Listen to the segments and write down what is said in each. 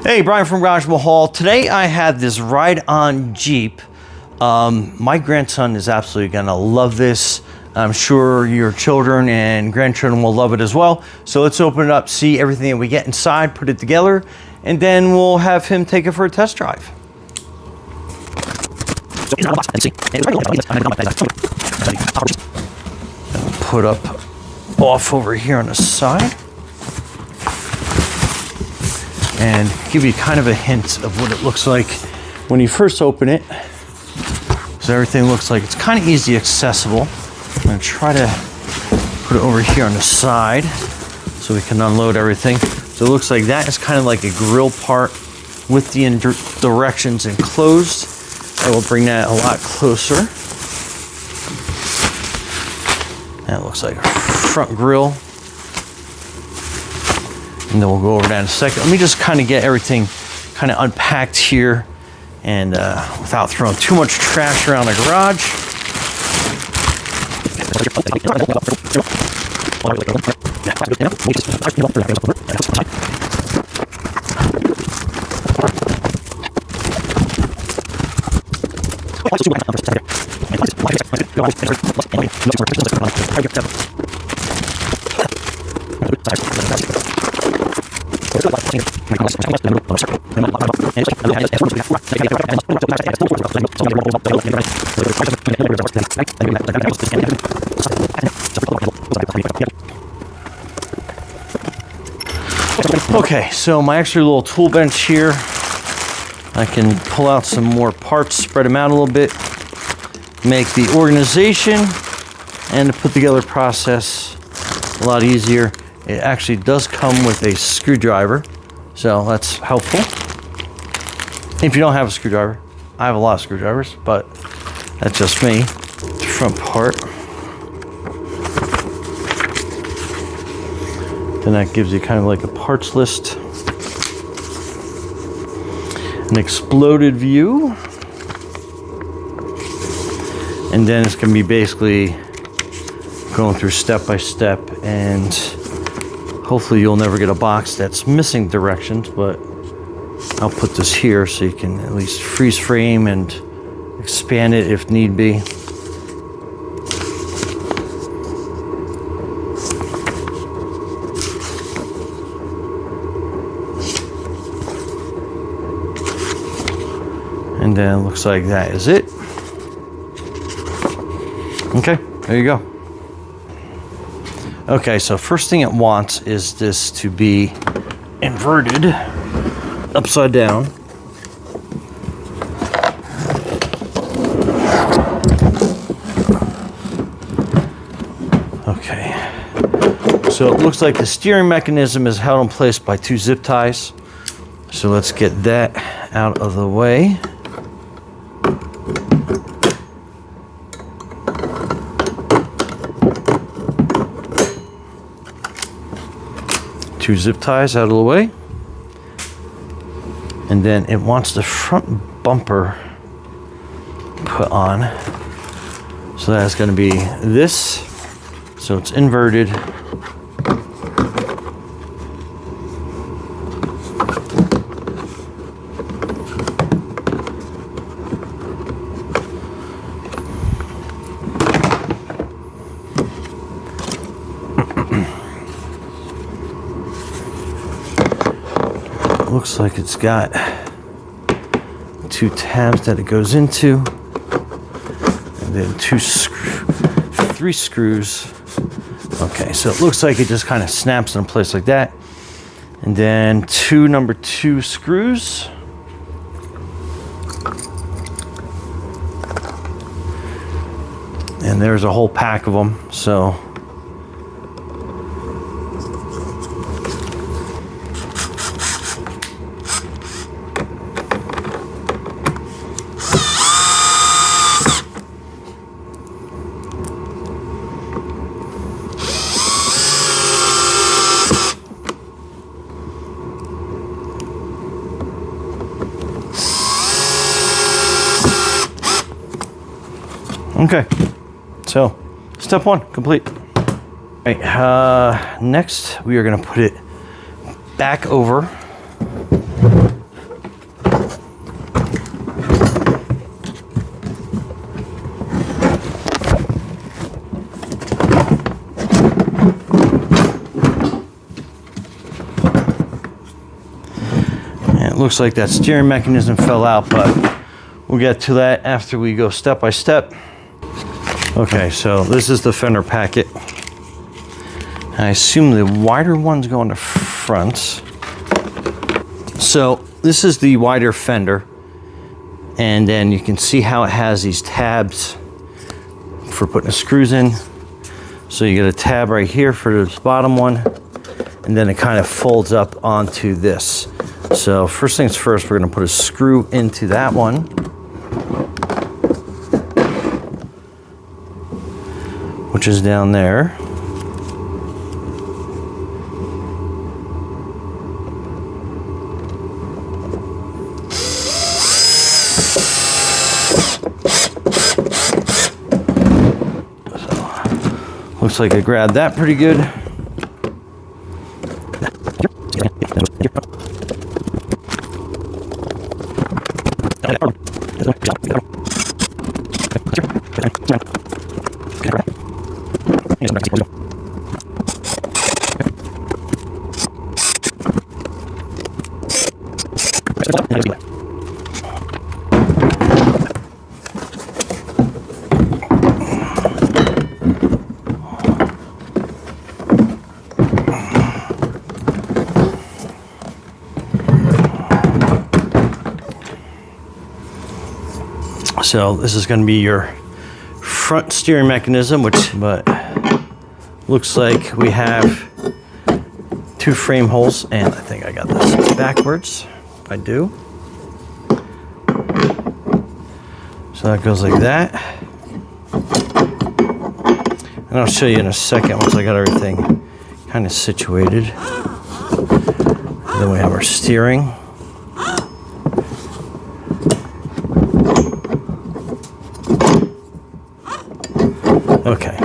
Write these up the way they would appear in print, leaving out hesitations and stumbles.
Hey, Brian from Garage Mahal. Today I had this ride-on Jeep. My grandson is absolutely gonna love this. I'm sure your children and grandchildren will love it as well. So let's open it up, see everything that we get inside, put it together, and then we'll have him take it for a test drive. Put up off over here on the side. And give you kind of a hint of what it looks like when you first open it. So everything looks like it's kind of easy accessible. I'm gonna try to put it over here on the side so we can unload everything. So it looks like that is kind of like a grill part with the directions enclosed. I will bring that a lot closer. That looks like a front grill. And then we'll go over that in a second. Let me just kind of get everything kind of unpacked here and without throwing too much trash around the garage. Okay, so my extra little tool bench here, I can pull out some more parts, spread them out a little bit, make the organization and the put together process a lot easier. It actually does come with a screwdriver, so that's helpful. If you don't have a screwdriver, I have a lot of screwdrivers, but that's just me. The front part. Then that gives you kind of like a parts list. An exploded view. And then it's gonna be basically going through step by step, and hopefully you'll never get a box that's missing directions, but I'll put this here so you can at least freeze frame and expand it if need be. And then it looks like that is it. Okay, there you go. Okay, so first thing it wants is this to be inverted upside down. Okay, so it looks like the steering mechanism is held in place by two zip ties. So let's get that out of the way. Two zip ties out of the way. And then it wants the front bumper put on. So that's going to be this. So it's inverted. Looks like it's got two tabs that it goes into, and then three screws. Okay, so it looks like it just kind of snaps in place like that, and then two number 2 screws. And there's a whole pack of them. So okay, so step 1 complete. All right, next we are going to put it back over looks like that steering mechanism fell out, but we'll get to that after we go step by step. Okay, so this is the fender packet. I assume the wider ones go on the front. So this is the wider fender, and then you can see how it has these tabs for putting the screws in. So you get a tab right here for this bottom one, and then it kind of folds up onto this. So first things first, we're going to put a screw into that one. Which is down there. So, looks like I grabbed that pretty good. So this is going to be your front steering mechanism, but looks like we have 2 frame holes, and I think I got this backwards. I do. So that goes like that. And I'll show you in a second once I got everything kind of situated. And then we have our steering. Okay,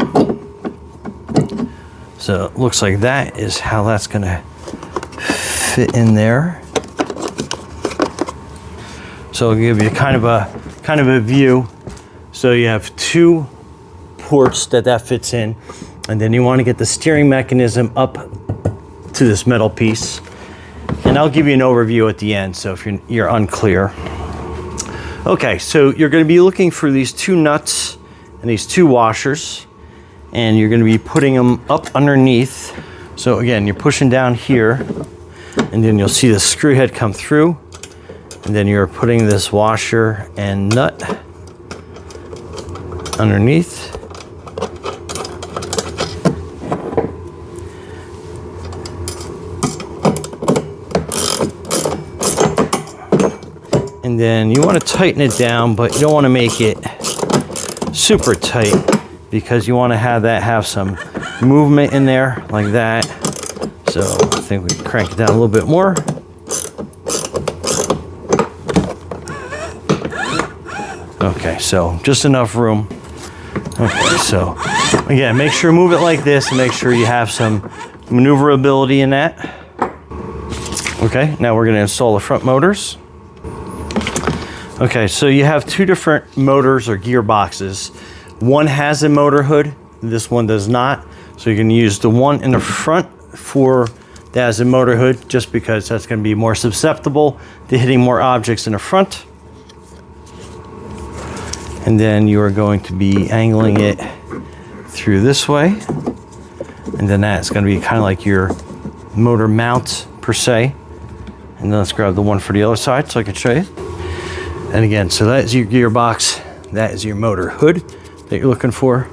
so it looks like that is how that's going to fit in there. So I'll give you kind of a view. So you have 2 ports that fits in, and then you want to get the steering mechanism up to this metal piece. And I'll give you an overview at the end, so if you're unclear. Okay, so you're going to be looking for these 2 nuts and these 2 washers, and you're going to be putting them up underneath. So again, you're pushing down here, and then you'll see the screw head come through, and then you're putting this washer and nut underneath. And then you want to tighten it down, but you don't want to make it super tight, because you want to have some movement in there like that. So I think we can crank it down a little bit more. Okay, so just enough room. Okay, so again, make sure move it like this, and make sure you have some maneuverability in that. Okay, now we're going to install the front motors. Okay, so you have 2 different motors or gearboxes. One has a motor hood, this one does not. So you can use the one in the front that has a motor hood, just because that's going to be more susceptible to hitting more objects in the front. And then you are going to be angling it through this way. And then that's going to be kind of like your motor mount per se. And then let's grab the one for the other side so I can show you. And again, so that is your gearbox. That is your motor hood that you're looking for.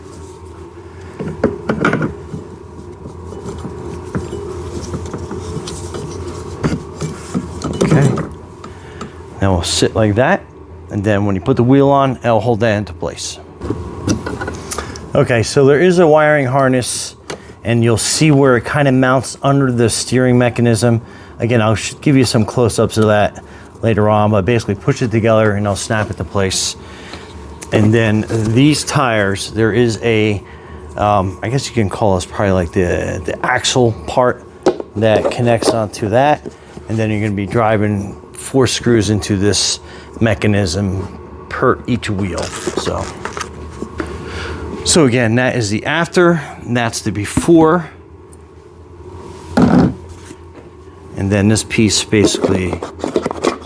Okay. Now we'll sit like that. And then when you put the wheel on, it'll hold that into place. Okay, so there is a wiring harness, and you'll see where it kind of mounts under the steering mechanism. Again, I'll give you some close-ups of that later on, but basically push it together and I'll snap it to place. And then these tires, there is a, I guess you can call this probably like the axle part that connects onto that. And then you're going to be driving 4 screws into this mechanism per each wheel. So again, that is the after, and that's the before. And then this piece basically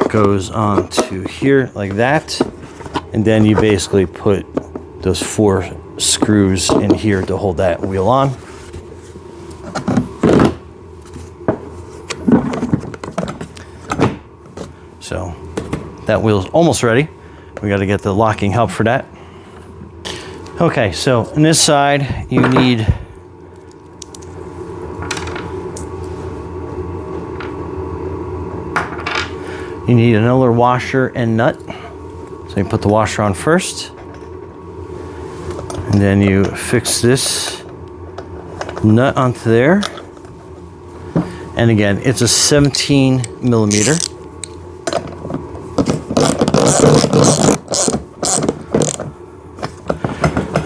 goes onto here like that, and then you basically put those 4 screws in here to hold that wheel on. So that wheel's almost ready. We got to get the locking hub for that. Okay, so on this side you need another washer and nut. So you put the washer on first, and then you fix this nut onto there. And again, it's a 17 millimeter.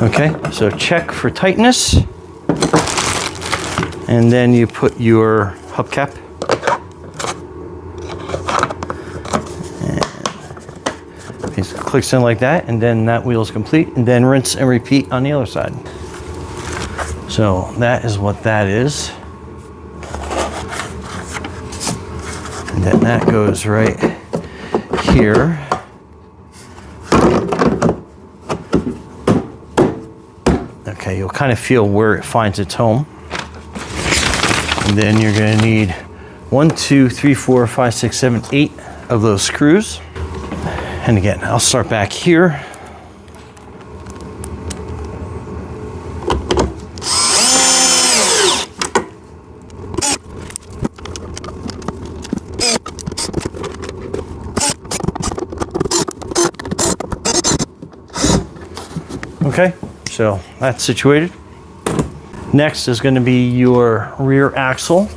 Okay, so check for tightness, and then you put your hubcap. It clicks in like that, and then that wheel is complete, and then rinse and repeat on the other side. So that is what that is. And then that goes right here. Okay, you'll kind of feel where it finds its home. And then you're going to need 1, 2, 3, 4, 5, 6, 7, 8 of those screws. And again, I'll start back here. Okay, so that's situated. Next is going to be your rear axle.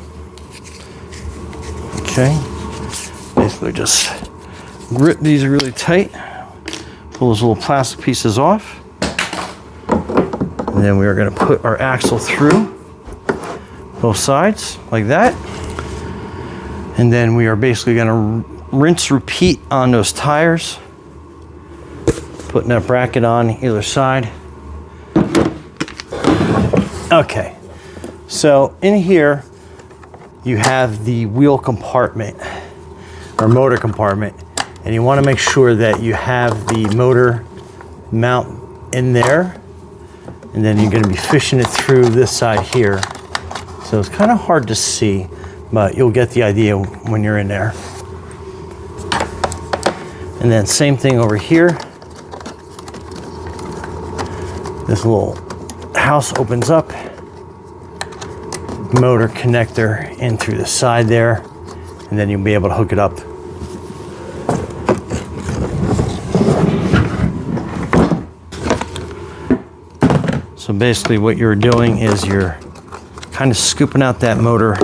Okay, basically just grip these really tight, pull those little plastic pieces off, and then we are going to put our axle through both sides like that. And then we are basically going to rinse, repeat on those tires, putting that bracket on either side. Okay, so in here you have the wheel compartment or motor compartment, and you want to make sure that you have the motor mount in there, and then you're going to be fishing it through this side here. So it's kind of hard to see, but you'll get the idea when you're in there. And then same thing over here. This little house opens up, motor connector in through the side there, and then you'll be able to hook it up. So basically what you're doing is you're kind of scooping out that motor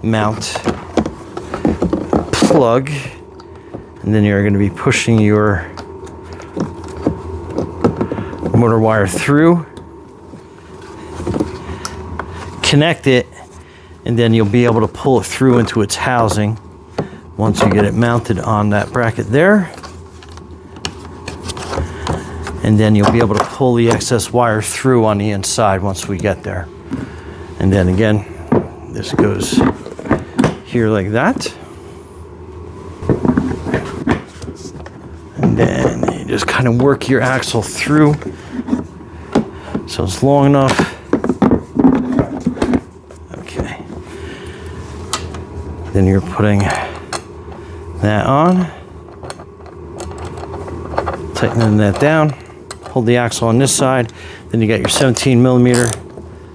mount plug, and then you're going to be pushing your motor wire through, connect it, and then you'll be able to pull it through into its housing once you get it mounted on that bracket there. And then you'll be able to pull the excess wire through on the inside once we get there. And then again, this goes here like that. And then you just kind of work your axle through so it's long enough. Okay. Then you're putting that on, tightening that down. Hold the axle on this side. Then you got your 17 millimeter.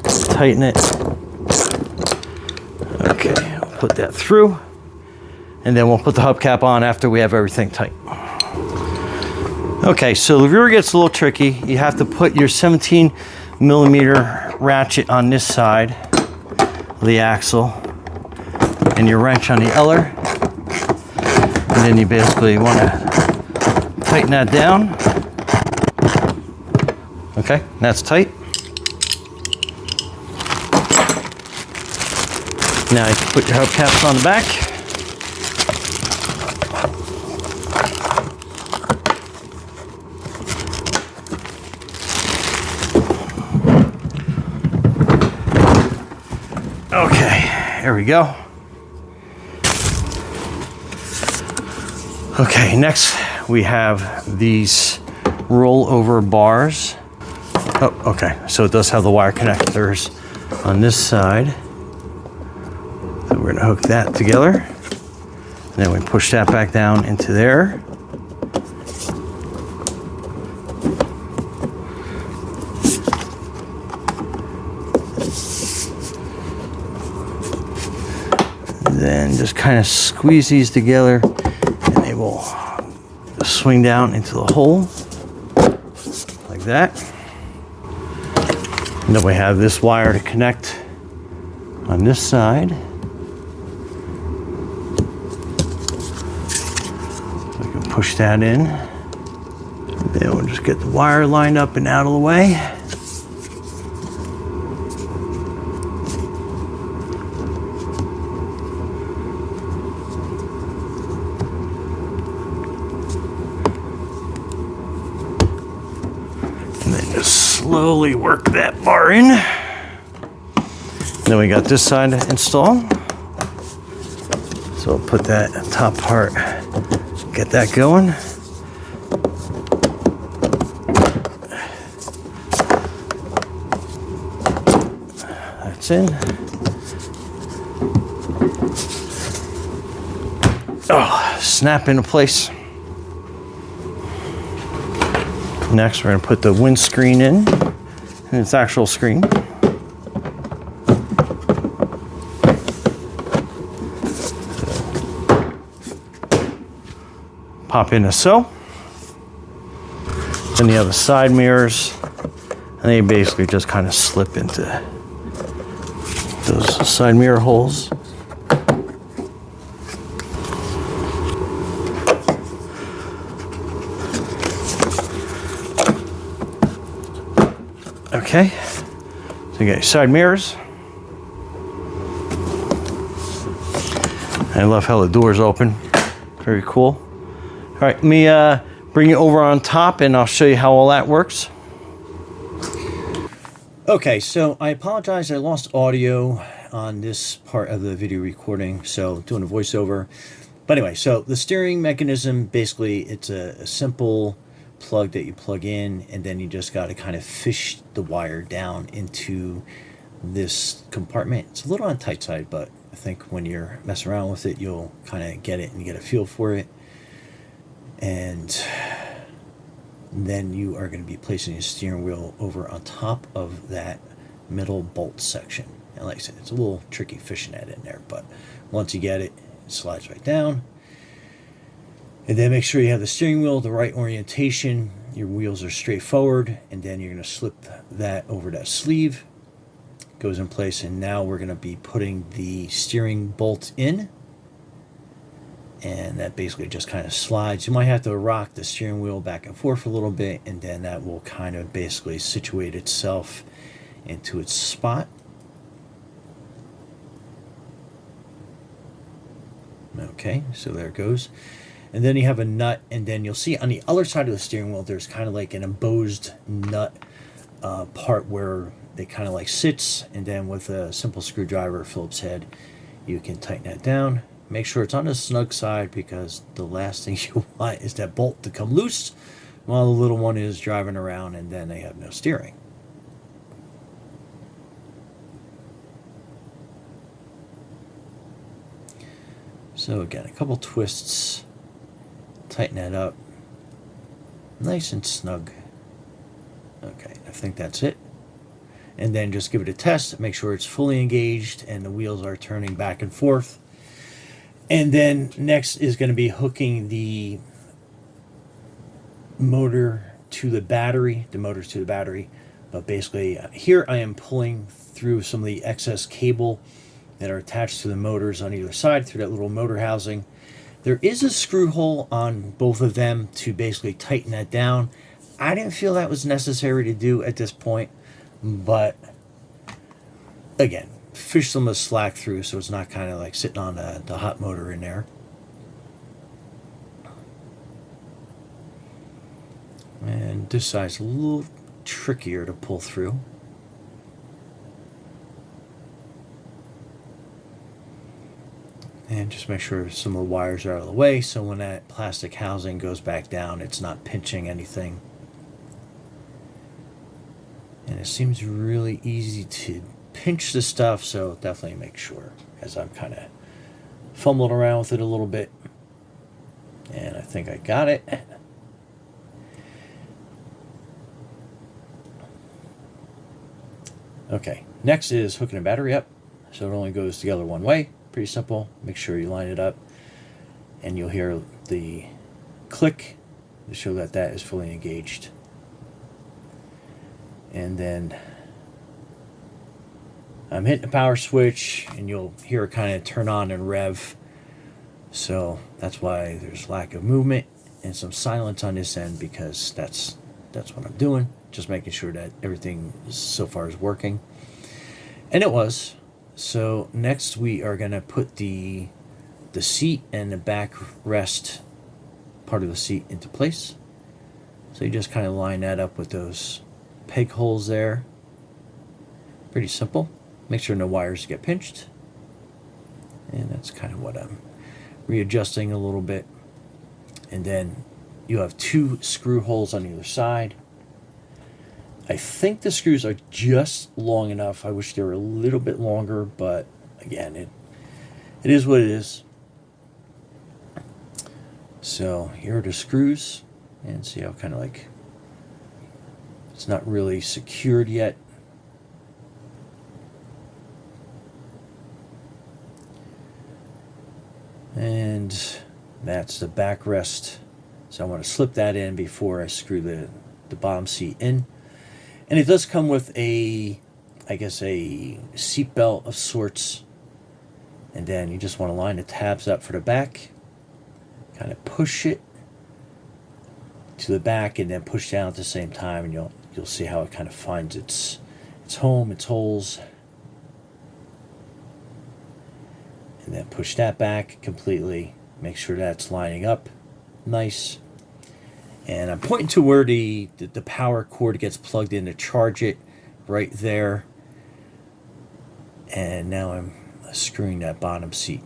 Tighten it. Okay, we'll put that through, and then we'll put the hubcap on after we have everything tight. Okay, so the rear gets a little tricky. You have to put your 17 millimeter ratchet on this side of the axle, and your wrench on the other, and then you basically want to tighten that down. Okay, that's tight. Now you can put your hubcaps on the back. Okay, there we go. Okay, next we have these rollover bars. Oh, okay, so it does have the wire connectors on this side. So we're gonna hook that together. And then we push that back down into there. Then just kind of squeeze these together and they will swing down into the hole like that. And then we have this wire to connect on this side. So we can push that in. And then we'll just get the wire lined up and out of the way. Slowly work that bar in. Then we got this side to install. So I'll put that top part, get that going. That's in. Oh, snap into place. Next, we're going to put the windscreen in, and its actual screen. Pop in as so. Then you have the side mirrors, and they basically just kind of slip into those side mirror holes. Okay, so you got your side mirrors. I love how the doors open. Very cool. All right, let me bring you over on top and I'll show you how all that works. Okay, so I apologize. I lost audio on this part of the video recording, so doing a voiceover. But anyway, so the steering mechanism, basically, it's a simple plug that you plug in, and then you just got to kind of fish the wire down into this compartment. It's a little on the tight side, but I think when you're messing around with it, you'll kind of get it and get a feel for it. And then you are going to be placing your steering wheel over on top of that middle bolt section. And like I said, it's a little tricky fishing that in there, but once you get it, it slides right down. And then make sure you have the steering wheel the right orientation. Your wheels are straight forward, and then you're going to slip that over that sleeve. Goes in place, and now we're going to be putting the steering bolt in. And that basically just kind of slides. You might have to rock the steering wheel back and forth a little bit, and then that will kind of basically situate itself into its spot. Okay, so there it goes. And then you have a nut, and then you'll see on the other side of the steering wheel, there's kind of like an embossed nut part where it kind of like sits, and then with a simple screwdriver, Phillips head, you can tighten that down. Make sure it's on the snug side, because the last thing you want is that bolt to come loose while the little one is driving around, and then they have no steering. So again, a couple twists. Tighten that up. Nice and snug. Okay, I think that's it. And then just give it a test. Make sure it's fully engaged and the wheels are turning back and forth. And then next is going to be hooking the motor to the battery. The motor's to the battery. But basically, here I am pulling through some of the excess cable that are attached to the motors on either side through that little motor housing. There is a screw hole on both of them to basically tighten that down. I didn't feel that was necessary to do at this point, but again, fish some of the slack through so it's not kind of like sitting on the hot motor in there. And this side's a little trickier to pull through. And again, just make sure some of the wires are out of the way so when that plastic housing goes back down, it's not pinching anything. And it seems really easy to pinch the stuff, so definitely make sure, as I'm kind of fumbling around with it a little bit. And I think I got it. Okay, next is hooking a battery up. So it only goes together one way. Pretty simple. Make sure you line it up. And you'll hear the click to show that that is fully engaged. And then I'm hitting the power switch, and you'll hear it kind of turn on and rev. So that's why there's lack of movement and some silence on this end, because that's what I'm doing. Just making sure that everything so far is working. And it was. So next we are going to put the seat and the backrest part of the seat into place. So you just kind of line that up with those peg holes there. Pretty simple. Make sure no wires get pinched. And that's kind of what I'm readjusting a little bit. And then you have 2 screw holes on either side. I think the screws are just long enough. I wish they were a little bit longer, but again, it is what it is. So here are the screws, and see how kind of like it's not really secured yet. And that's the backrest. So I want to slip that in before I screw the bottom seat in. And it does come with I guess a seat belt of sorts. And then you just want to line the tabs up for the back. Kind of push it to the back and then push down at the same time, and you'll see how it kind of finds its home, its holes. And then push that back completely. Make sure that's lining up nice. And I'm pointing to where the power cord gets plugged in to charge it, right there. And now I'm screwing that bottom seat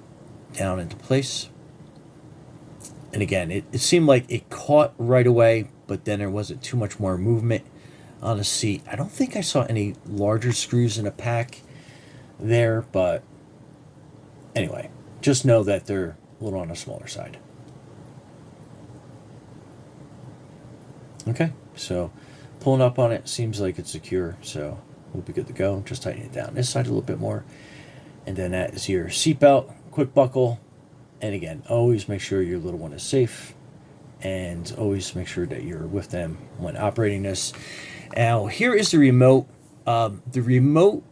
down into place. And again, it seemed like it caught right away, but then there wasn't too much more movement on the seat. I don't think I saw any larger screws in the pack there, but anyway, just know that they're a little on the smaller side. Okay, so pulling up on it seems like it's secure, so we'll be good to go. Just tighten it down this side a little bit more. And then that is your seatbelt, quick buckle. And again, always make sure your little one is safe, and always make sure that you're with them when operating this. Now, here is the remote. The remote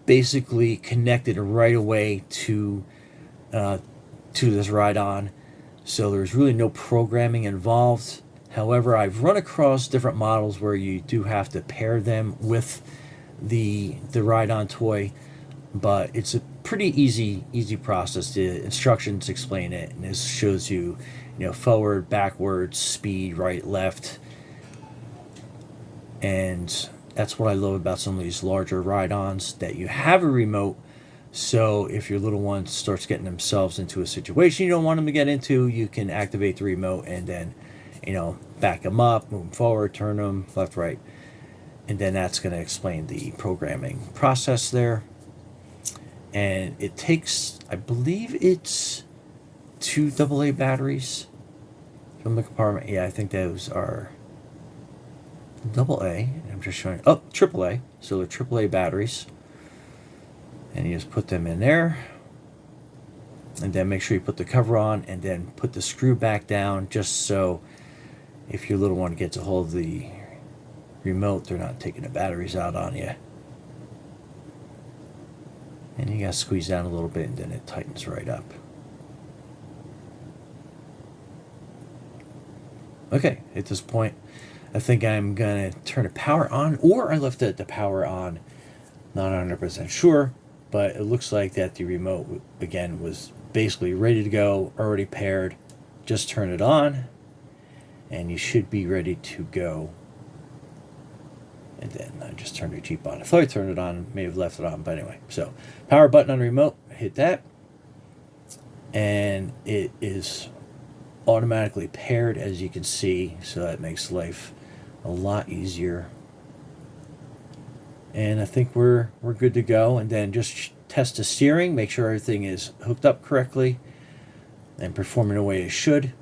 basically connected right away to this ride-on, so there's really no programming involved. However, I've run across different models where you do have to pair them with the ride-on toy, but it's a pretty easy process. The instructions explain it, and this shows you, forward, backwards, speed, right, left, and that's what I love about some of these larger ride-ons, that you have a remote. So if your little one starts getting themselves into a situation you don't want them to get into, you can activate the remote and then, back them up, move them forward, turn them left, right. And then that's going to explain the programming process there. And it takes, I believe it's 2 AA batteries from the compartment. Yeah, I think those are AA. I'm just showing, AAA. So they're AAA batteries. And you just put them in there. And then make sure you put the cover on, and then put the screw back down, just so if your little one gets a hold of the remote, they're not taking the batteries out on you. And you gotta squeeze down a little bit, and then it tightens right up. Okay, at this point, I think I'm gonna turn the power on, or I left the power on. Not 100% sure, but it looks like that the remote, again, was basically ready to go, already paired. Just turn it on, and you should be ready to go. And then I just turned the Jeep on. I thought I turned it on, may have left it on, but anyway. So, power button on the remote, hit that. and it is automatically paired, as you can see, so that makes life a lot easier. And I think we're good to go. And then just test the steering, make sure everything is hooked up correctly and performing the way it should.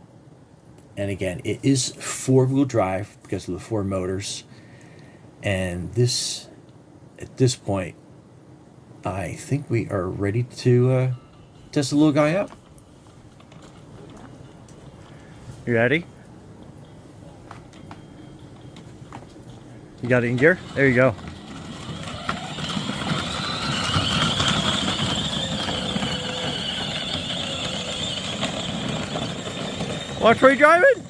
And again, it is 4-wheel drive because of the 4 motors. And this, at this point, I think we are ready to test the little guy out. You ready? You got it in gear? There you go. Watch where you're driving.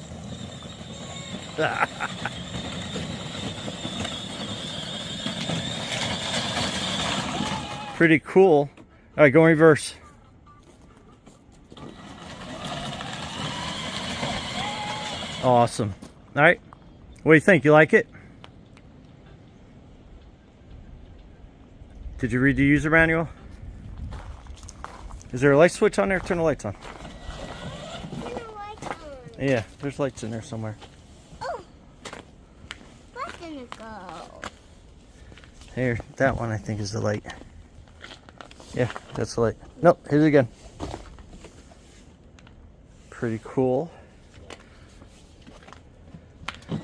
Pretty cool. All right, go in reverse. Awesome. All right. What do you think? You like it? Did you read the user manual? Is there a light switch on there? Turn the lights on. Yeah, there's lights in there somewhere. Oh, where's gonna go? Here, that one I think is the light. Yeah, that's the light. Nope, hit it again. Pretty cool.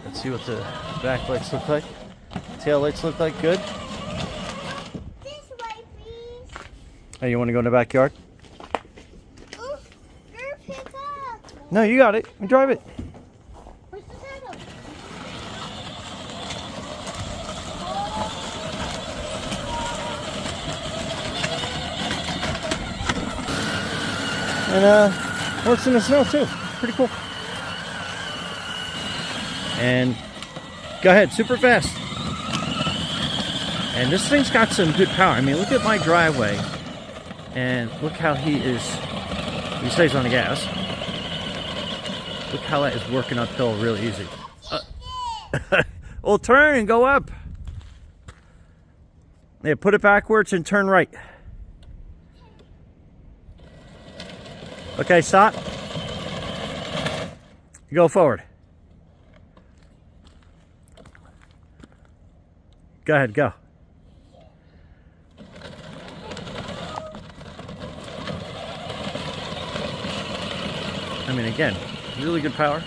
Let's see what the back lights look like. Tail lights look like. Good. This way, please. Hey, you want to go in the backyard? Oh, you're pick up. No, you got it. You drive it. Where's the saddle? And works in the snow too. Pretty cool. And go ahead, super fast. And this thing's got some good power. I mean, look at my driveway. And look how he stays on the gas. Look how that is working uphill really easy. Well, turn and go up. Yeah, put it backwards and turn right. Okay, stop. Go forward. Go ahead, go. I mean, again, really good power.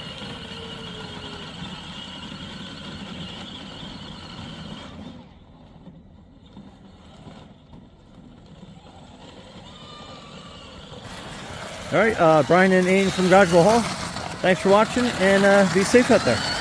All right, Brian and Aiden from Dodgeville Hall. Thanks for watching, and be safe out there.